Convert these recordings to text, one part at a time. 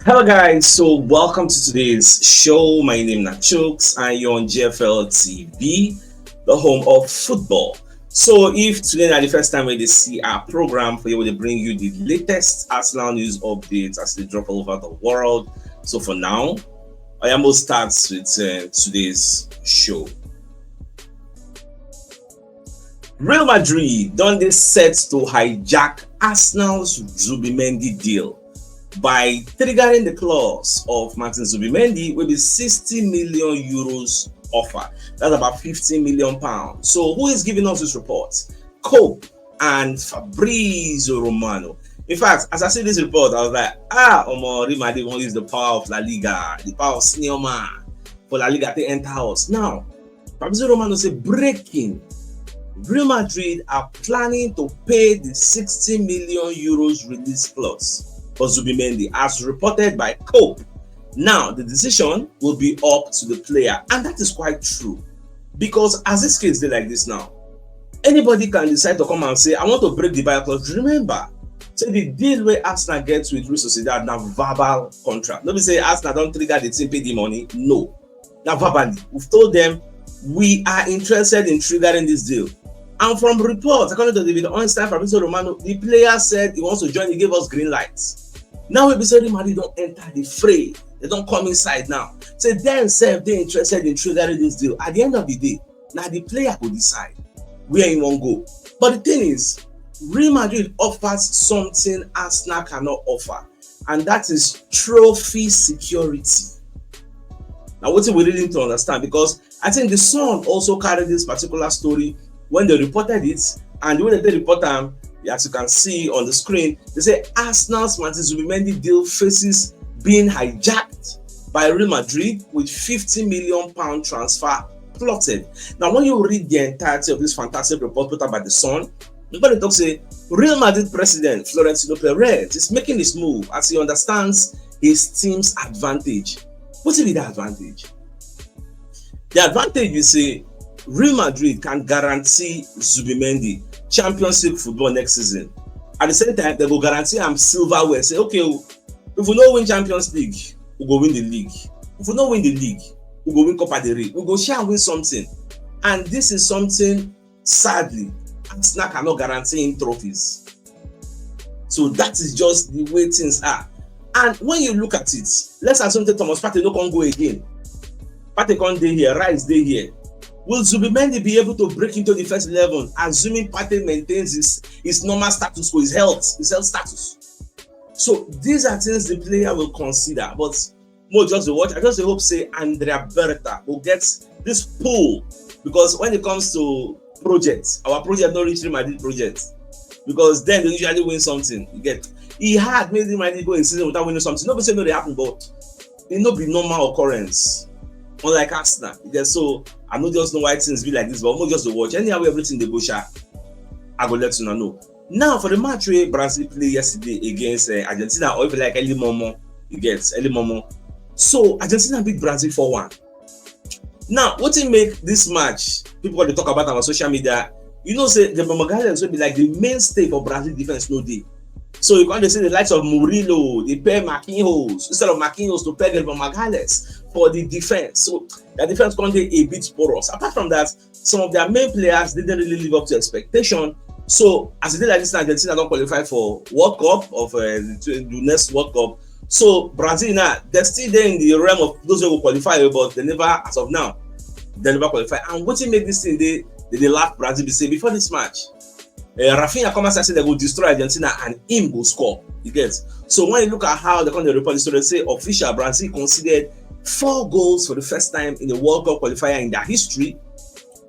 Hello guys, so welcome to today's show. My name is CHUKS and you're on GFL TV, the home of football. So if today is the first time we see our program, for you will bring you the latest Arsenal news updates as they drop all over the world. So for now, I am going to start with today's show. Real Madrid done this set to hijack Arsenal's Zubimendi deal by triggering the clause of Martin Zubimendi will be 60 million euros offer. That's about 15 million pounds. So who is giving us this report? Cope and Fabrizio Romano. In fact, as I see this report, I was like, Real Madrid won't use the power of La Liga, the power of senior man for La Liga to enter house. Now, Fabrizio Romano said breaking. Real Madrid are planning to pay the 60 million euros release clause for Zubimendi, as reported by Cope. Now, the decision will be up to the player, and that is quite true. Because as this case is like this now, anybody can decide to come and say, I want to break the buyout clause. Remember, so the deal where Arsenal gets with Real Sociedad now verbal contract. Nobody say Arsenal don't trigger the team pay the money. No. Now verbally, we've told them we are interested in triggering this deal. And from reports, according to David Einstein, Fabrizio Romano, the player said he wants to join, he gave us green lights. Now we be saying Madrid don't enter the fray. They don't come inside now. So then say they're interested in triggering this deal. At the end of the day, now the player will decide where he won't go. But the thing is, Real Madrid offers something Arsenal cannot offer, and that is trophy security. Now, what we really need to understand, because I think the Sun also carried this particular story when they reported it, and when they report them, as you can see on the screen, they say Arsenal's Martin Zubimendi deal faces being hijacked by Real Madrid with 50 million pound transfer plotted. Now, when you read the entirety of this fantastic report put out by the Sun, you're going to talk say Real Madrid president Florentino Perez is making this move as he understands his team's advantage. What is the advantage? The advantage is say Real Madrid can guarantee Zubimendi championship football next season. At the same time, they will guarantee him silverware. Say, okay, if we don't win Champions League, we go win the league. If we don't win the league, we go win Copa del Rey. We go share and win something. And this is something, sadly, Arsenal cannot guarantee him trophies. So that is just the way things are. And when you look at it, let's assume that Thomas Partey no can go again. Partey can't stay here, Rice stay here. Will Zubimendi be able to break into the first 11, assuming Partey maintains his normal status quo, his health status? So these are things the player will consider. But more just to watch, I just hope say Andrea Berta will get this pull, because when it comes to projects, our project not reach Real Madrid project, because then they usually win something. You get he had made Real Madrid go in season without winning something. Nobody say no they happen, but it not be normal occurrence. Unlike Arsenal, so I don't just know why things be like this, but I'm just to watch. Anyhow, everything they go share, I go let you know. Now for the match where Brazil played yesterday against Argentina, or if you like early Momo, you get early Momo. So Argentina beat Brazil 4-1. Now, what it make this match? People when they talk about on social media, say the Magalhães will be like the mainstay for Brazil defense no day. So you can't say the likes of Murillo, they pair Marquinhos instead of Marquinhos to pair Gabriel Magalhães for the defense. So the defense can't be a bit porous. Apart from that, some of their main players didn't really live up to expectation. So as it did like this, Argentina don't qualify for World Cup of the next World Cup. So Brazil now they're still there in the realm of those who will qualify, but they never, as of now, they never qualify. And what make this thing they laugh Brazil? They say before this match, Rafinha come and say they will destroy Argentina and him will score. You get. So when you look at how they come to report the story, say official Brazil considered 4 goals for the first time in the World Cup qualifier in their history,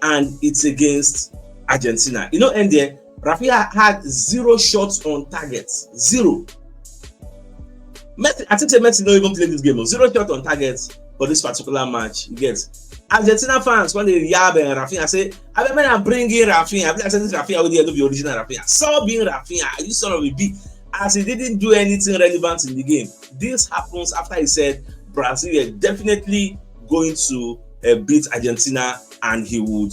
and it's against Argentina. And there, Rafinha had 0 shots on target. 0. I think Messi don't even play this game. 0 shots on target for this particular match. You get. Argentina fans, when they yab and Rafinha say, I better bring in Rafinha. I say this Rafinha with the end of the original Rafinha. So being Rafinha, you son of a B, as he didn't do anything relevant in the game. This happens after he said Brazil is definitely going to beat Argentina and he would.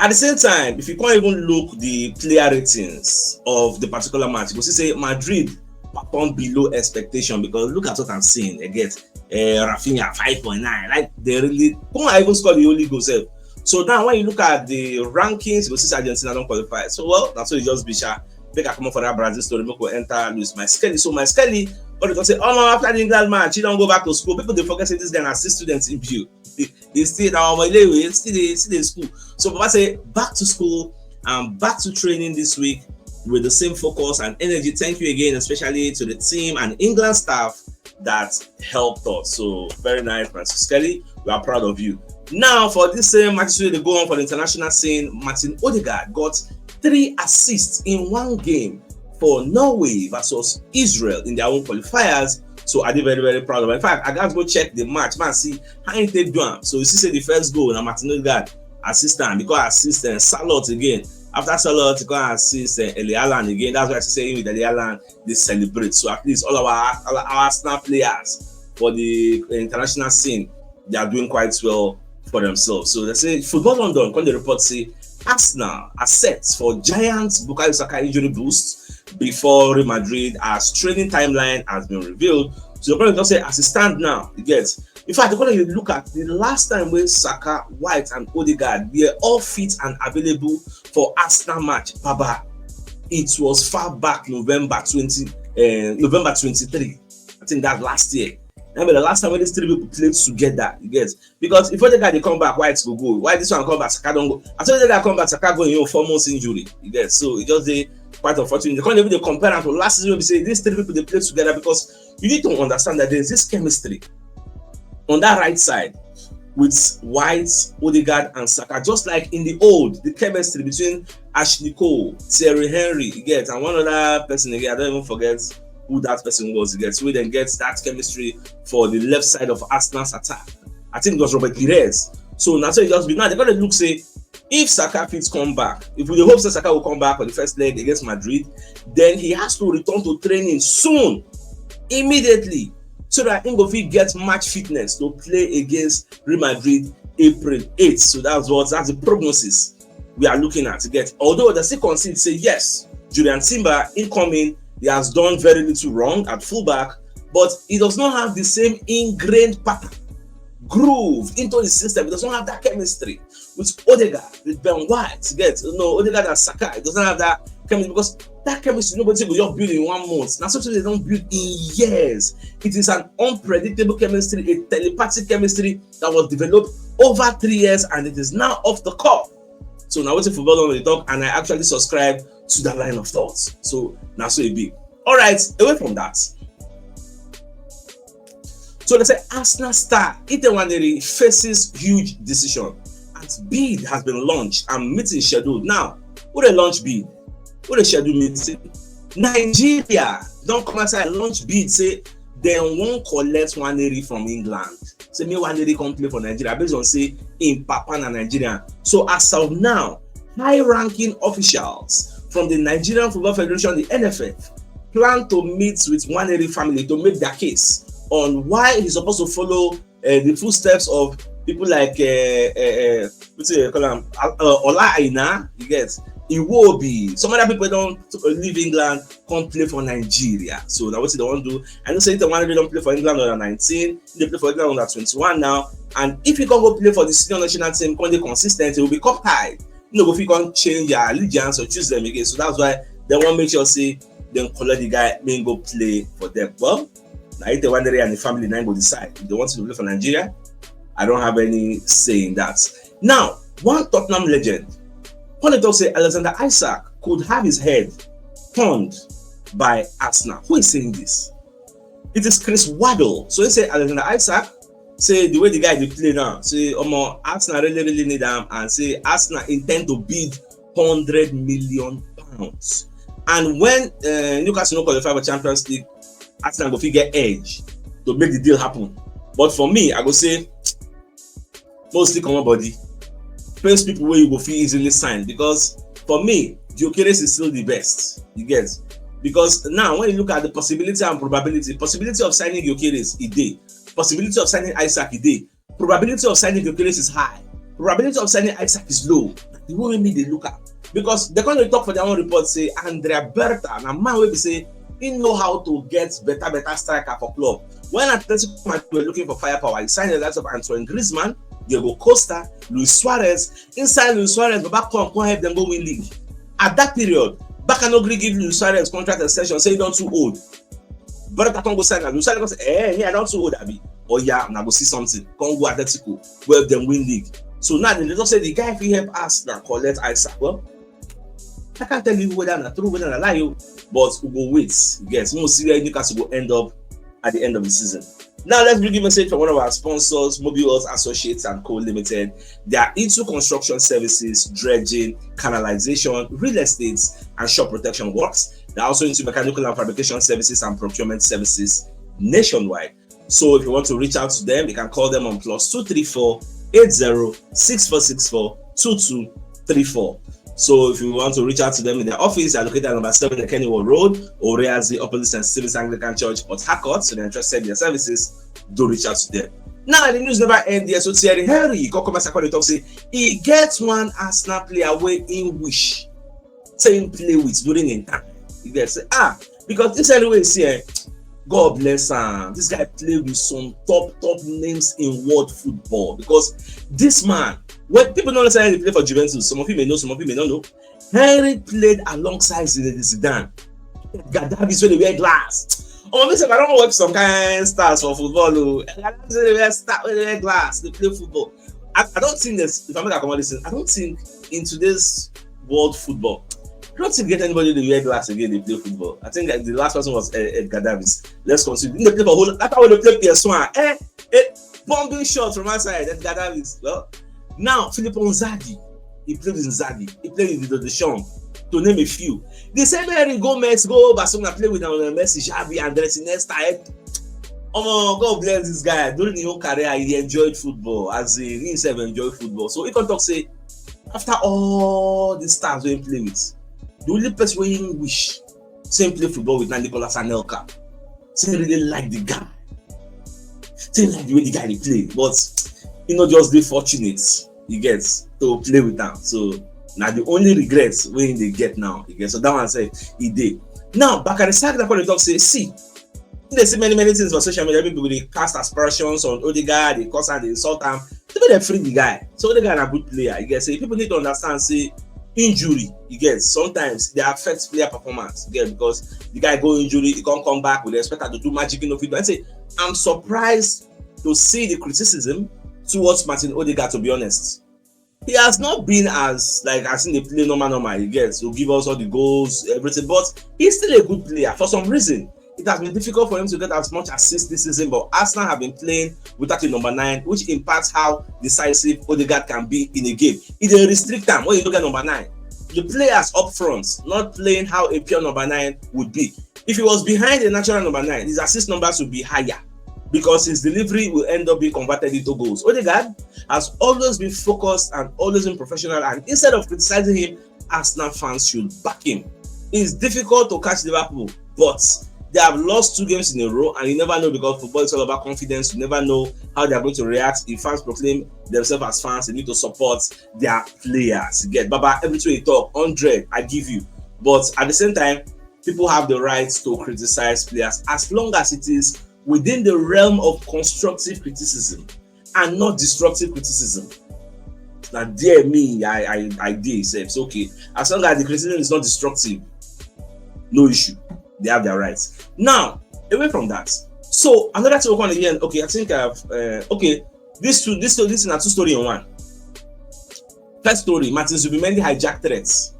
At the same time, if you can't even look the player ratings of the particular match, you see say Madrid performed below expectation, because look at what I'm seeing. They get Rafinha 5.9, like they really can't even score the only goal self. So now when you look at the rankings, you see Argentina don't qualify. So well, that's why you just be sure. Make I come up for that Brazil story, make we enter lose my Skelly. So my Skelly, but they don't say, oh no, after the England match, he don't go back to school. People they forget this guy as students in view. He still now my way, still in school. So Papa say back to school and back to training this week with the same focus and energy. Thank you again, especially to the team and England staff that helped us. So very nice, Francis Kelly. We are proud of you. Now for this same match they go on for the international scene, Martin Odegaard got 3 assists in one game for Norway versus Israel in their own qualifiers. So I did very, very proud of it. In fact, I got to go check the match, man, see how he take down. So you see, say the first goal, now Martin Odegaard assistant, because assistant Salot again. After Salot, he can assist Eli Allen again. That's why I say with Eli Allen, they celebrate. So at least all our Arsenal players for the international scene, they are doing quite well for themselves. So they say Football London, when the report say Arsenal are set for giant Bukayo Saka injury boost before Real Madrid, as training timeline has been revealed. So you're going to say as it stands now, you get. In fact, you're going to look at the last time when Saka, White, and Odegaard were all fit and available for Arsenal match. Baba, it was far back November 23. I think that last year. Remember the last time when these 3 people played together, you get, because if Odegaard they come back, White will go. Why this one come back, Saka don't go? I told you that come back, Saka go in 4 months injury. You get, so it just quite unfortunate. They can't even compare them to last season. We say these 3 people they played together, because you need to understand that there is this chemistry on that right side with White, Odegaard, and Saka. Just like in the old, the chemistry between Ashley Cole, Thierry Henry, you get, and one other person again. I don't even forget who that person was. You get, so we then get that chemistry for the left side of Arsenal's attack. I think it was Robert Pires. So now so it just be now they're gonna look say if Saka fits come back, if we hope that Saka will come back for the first leg against Madrid, then he has to return to training soon, immediately, so that he will get match fitness to play against Real Madrid April 8th. So that's the prognosis we are looking at to get. Although the second seed say yes, Julian Timber incoming, he has done very little wrong at fullback, but he does not have the same ingrained pattern, groove into the system. He does not have that chemistry with Odegaard, with Ben White. To get, Odegaard and Saka, it doesn't have that chemistry, because that chemistry nobody will just build in 1 month. Now something they don't build in years. It is an unpredictable chemistry, a telepathic chemistry that was developed over 3 years, and it is now off the cuff. So now waiting for football on the talk, and I actually subscribe to that line of thoughts. So now so it be. All right, away from that. So they say Arsenal star Nwaneri faces huge decision, and bid has been launched and meeting scheduled. Now, who they launch bid? Who they schedule meeting? Nigeria don't come outside launch bid, say they won't collect Nwaneri from England. Say me Nwaneri come play for Nigeria based on say in Papa and Nigeria. So as of now, high-ranking officials from the Nigerian Football Federation, the NFF, plan to meet with Nwaneri family to make their case on why he's supposed to follow the footsteps of people like Ola Aina, you get, Iwobi. Some other people don't leave England, come play for Nigeria. So that's what they want to do. I know say the one they don't play for England under 19, they play for England under 21 now. And if you can go play for the senior national team, can they consistent, it will be cup tied. If you can change their allegiance or choose them again. So that's why they want to make sure say then collect the guy, may go play for them. Well, now if they want to and the family now go decide if they want to play for Nigeria. I don't have any say in that. Now, one Tottenham legend, when they talk say Alexander Isak could have his head turned by Arsenal. Who is saying this? It is Chris Waddle. So he say Alexander Isak, say the way the guy they play now, say Arsenal really need them, and say Arsenal intend to bid £100 million. And when Newcastle no qualify for Champions League, Arsenal go figure edge to make the deal happen. But for me, I go say mostly common body. First people where you go feel easily sign, because for me, Gyökeres is still the best. You get, because now when you look at the possibility and probability of signing Gyökeres is day, possibility of signing Isak is day, probability of signing Gyökeres is high, probability of signing Isak is low. the way me they look at, because they can't talk for their own report say Andrea Berta and a man will be say he know how to get better striker for club. When Atletico were looking for firepower, he signed the likes of Antoine Griezmann, Diego Costa, Luis Suarez. Inside Luis Suarez, but back come help them go win league. At that period, Baka no gree give Luis Suarez contract extension, say he don't too old. Berta can't go sign and Luis Suarez go say, I don't too old, Abi. Oh yeah, now go see something. Come go Atletico, help them win league. So now they just say the guy if he help us now collect Isaac. Well, I can't tell you whether I'm true, whether I lie you, but we will wait. Yes, we'll see where Newcastle will end up at the end of the season. Now let's bring a message from one of our sponsors, Mobiles Associates and Co. Limited. They are into construction services, dredging, canalization, real estate, and shop protection works. They're also into mechanical and fabrication services and procurement services nationwide. So if you want to reach out to them, you can call them on +234 80 6464 2234. So if you want to reach out to them in their office, they're located at number 7 Kennywood Road, Oreazi, opposite St. Stephen's Anglican Church, Port Harcourt. So they're interested in their services, do reach out to them. Now the news never ends here. So Thierry Henry, talk say he gets one Arsenal player where in wish saying play with during in time. He gets because this anyway say God bless him. This guy played with some top names in world football, because this man, when people don't necessarily play for Juventus, some of you may know, some of you may not know. Henry played alongside Zidane. Gaddafi when they wear glass. Oh, I don't know what some kind of stars for football. They wear glass. They play football. I don't think this. If I'm not going to listen, I don't think in today's world football, I don't think get anybody to wear glass again. They play football. I think the last person was Gaddafi. Let's continue. They play for whole. That's how they play PS1. Bombing shots from outside. That's Gaddafi. Well. Now, Filippo Inzaghi, he played with Inzaghi, he played with Deschamps, to name a few. The same way Gomez go Barcelona play with Messi, Xavi, Andres Iniesta. Oh, God bless this guy. During his whole career, he enjoyed football, as he himself enjoyed football. So he can talk say, after all the stars we play with, the only person we wish same play football with Nicolas Anelka. Say really like the guy. Say like the way the guy they play, but he not just be fortunate. He gets to play with them. So now the only regrets when they get now. He gets so that one say he did. Now back at the side, that when they talk say, see, they see many things on social media. People they cast aspersions on Odegaard, they cause and they insult him. They free the guy. So Odegaard is a good player. You get say people need to understand say injury. You get sometimes they affect player performance. You get because the guy go injury, he can't come back with the expected to do magic in the field. I say I'm surprised to see the criticism towards Martin Odegaard, to be honest. He has not been as in the play normal, he gets to give us all the goals, everything, but he's still a good player. For some reason, it has been difficult for him to get as much assists this season, but Arsenal have been playing without a number 9, which impacts how decisive Odegaard can be in a game. It will restrict time when you look at number 9. The players up front not playing how a pure number 9 would be. If he was behind a natural number 9, his assist numbers would be higher, because his delivery will end up being converted into goals. Odegaard has always been focused and always been professional, and instead of criticizing him, Arsenal fans should back him. It's difficult to catch Liverpool, but they have lost 2 games in a row, and you never know, because football is all about confidence. You never know how they are going to react. If fans proclaim themselves as fans, they need to support their players. You get Baba, every time you talk 100, I give you. But at the same time, people have the right to criticize players as long as it is within the realm of constructive criticism and not destructive criticism. Now, dear me, I did say it's okay. As long as the criticism is not destructive, no issue. They have their rights. Now, away from that. So another thing we're going to hear. Okay, I think I've this is not 2 stories in one. First story: Martin Zubimendi hijack threats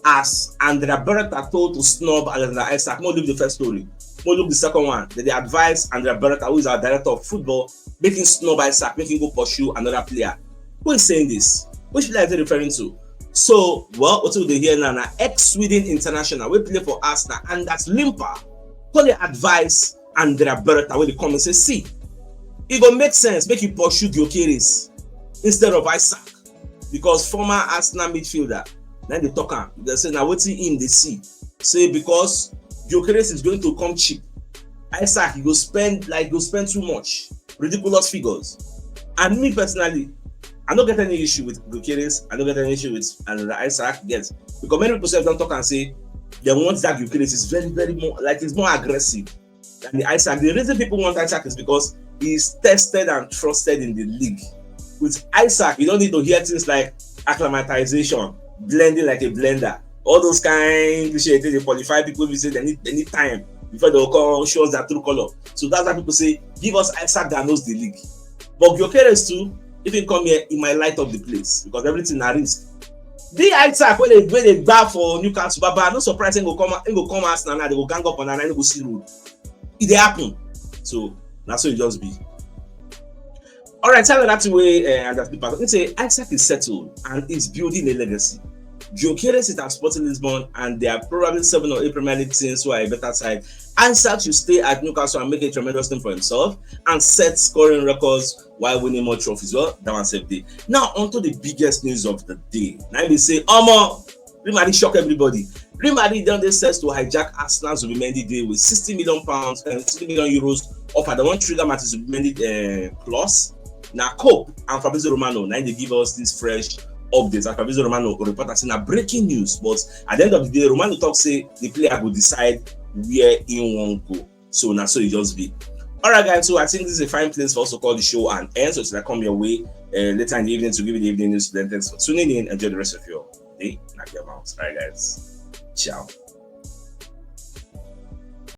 as Andrea Berta told to snub Alexander Isaac. More look the first story. More look the second one. They advise Andrea Berta, who is our director of football, making snub Isaac, making go pursue another player. Who is saying this? Which player is they referring to? So, well, what do they hear now? Ex-Sweden international, we play for Arsenal, and that's Limper. When they advise Andrea Berta, when they come and say, see, it will make sense, make you pursue Gyökeres instead of Isaac. Because former Arsenal midfielder, then they talk, they say, now what's in the see? Say, because Gyökeres is going to come cheap. Isaac, he go spend too much. Ridiculous figures. And me personally, I don't get any issue with Gyökeres. I don't get any issue with Isaac. Yes, because many people say don't talk and say they want that Gyökeres is very more like it's more aggressive than the Isaac. The reason people want Isaac is because he's tested and trusted in the league. With Isaac, you don't need to hear things like acclimatization, blending like a blender, all those kind of shit. They qualify people who say they need time before they will come show us their true color. So that's why people say give us Isaac that knows the league. But Gyökeres too, if he come here, he might light up the place because everything na risk. The Isaac when they grab for Newcastle, Baba, no surprise him go come Arsenal now, they go gang up on and they go see road. It dey happen. So that's what it just be. All right, tell me that way and that people. Let's say Isaac is settled and is building a legacy. Gyökeres is at Sporting Lisbon and there are probably 7 or 8 Premier League teams who are a better side. Isaac should stay at Newcastle and make a tremendous name for himself and set scoring records while winning more trophies. Well, that one saved day. Now, on to the biggest news of the day. Now they say, Real Madrid shock everybody. Real Madrid then they set to hijack Arsenal's Zubimendi deal with £60 million and €60 million offer. They want to trigger Martin Zubimendi clause. Now, Cope and Fabrizio Romano, now they give us this fresh updates. And Fabrizio Romano report as in a breaking news. But at the end of the day, Romano talk say the player will decide where he won't go. So now, so it just be. Alright, guys, so I think this is a fine place for us to call the show and end. So till I come your way later in the evening to give you the evening news. Then thanks for tuning in. Enjoy the rest of your day. Knock your mouth. Alright, guys. Ciao.